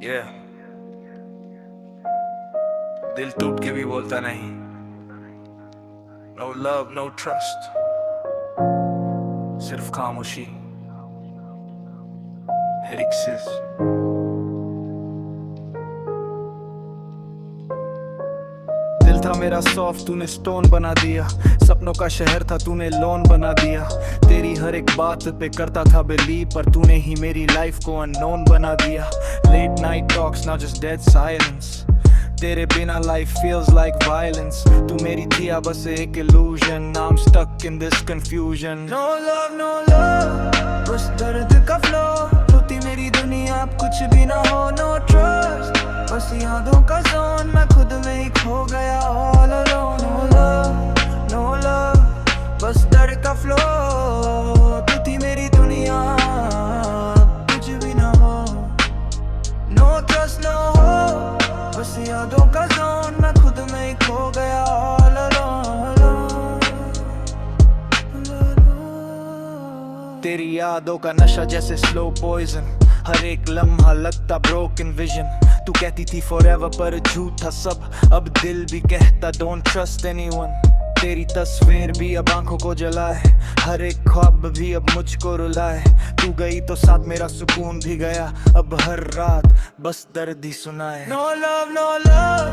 Yeah. दिल टूट के भी बोलता नहीं. No love, no trust. सिर्फ खामोशी. Hexes. दिल था मेरा सॉफ्ट, तूने स्टोन बना दिया. सपनों का शहर था, तूने लोन बना दिया. तेरी हर एक बात पे करता था बिलीव, पर तूने ही मेरी लाइफ को अननोन बना दिया. Late night talks, now just dead silence. तेरे बिना life feels like violence. तू मेरी थी या बस एक illusion. Now I'm stuck in this confusion. No love, no love, बस दर्द का flow. तू थी मेरी दुनिया, अब कुछ भी ना हो. No trust, बस यादों का zone. मैं खुद में ही खो गया all alone. No love, no love, बस दर्द का flow. तू थी मेरी दुनिया, कुछ भी ना हो. No trust, no hope, बस यादों का zone. मैं खुद में ही खो गया all alone. तेरी यादों का नशा जैसे slow poison. हर एक लम्हा लगता broken vision. तू कहती थी forever पर झूठ था सब. अब दिल भी कहता don't trust anyone. तेरी तस्वीर भी अब आंखों को जलाए. हर एक ख्वाब भी अब मुझको रुलाए. तू गई तो साथ मेरा सुकून भी गया. अब हर रात बस दर्द ही सुनाए. No love, no love,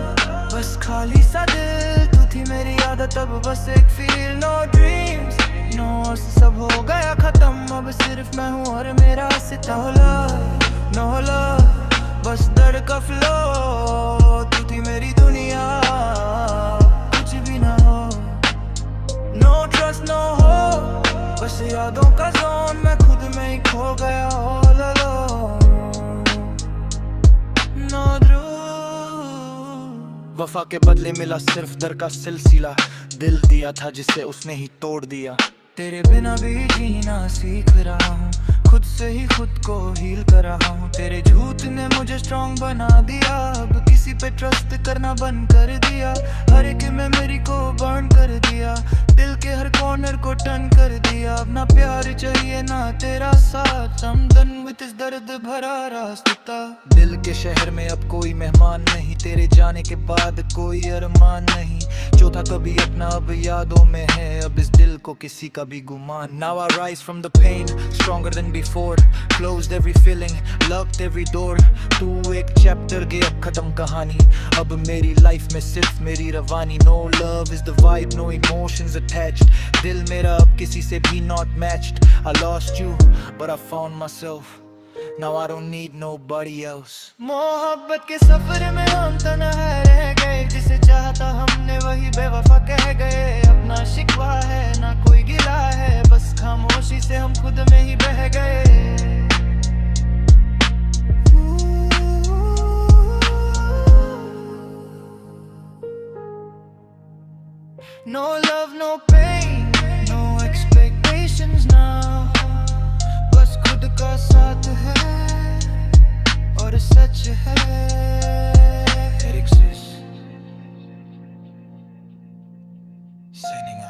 बस खाली सा दिल. तू थी मेरी आदत, अब बस एक feel. No dreams, no, सब हो गया खत्म. अब सिर्फ मैं हूँ और मेरा सिता. No love, no love, बस दर्द का flow. तू थी मेरी दुनिया, कुछ भी ना हो. No trust, no hope, बस यादों का zone. मैं खुद में ही खो गया all alone. No true, वफा के बदले मिला सिर्फ दर का सिलसिला. दिल दिया था जिसे उसने ही तोड़ दिया. तेरे बिना भी जीना सीख रहा हूँ. खुद से ही खुद को हील कर रहा हूँ. तेरे झूठ ने मुझे स्ट्रॉन्ग बना दिया. अब किसी पे ट्रस्ट करना बंद कर दिया. हर एक मेमोरी को बर्न कर दिया. दिल के हर कॉर्नर को टर्न कर दिया. अब ना प्यार चाहिए ना तेरा साथ. I'm done with this दर्द भरा रास्ता. दिल के शहर में अब कोई मेहमान नहीं. तेरे जाने के बाद कोई अरमान नहीं. जो था कभी अपना अब यादों में है. अब इस दिल को किसी का भी गुमान. Now I rise from the pain, stronger than before. Closed every feeling, locked every door. तू एक चैप्टर के अब खत्म कहानी. अब मेरी लाइफ में सिर्फ मेरी रवानी. No love is the vibe, no emotions attached. दिल मेरा अब किसी से भी not matched. I lost you, but I found myself. Now I don't need nobody else. मोहब्बत के सफर में हम तन्हा रह गए. जिसे चाहता हमने वही बेवफा कह गए. अपना शिकवा है ना कोई गिला है. बस खामोशी से हम खुद में ही बह गए. No love, no pain, no expectations now. बस खुद का साथ है और सच है. It exists. Sending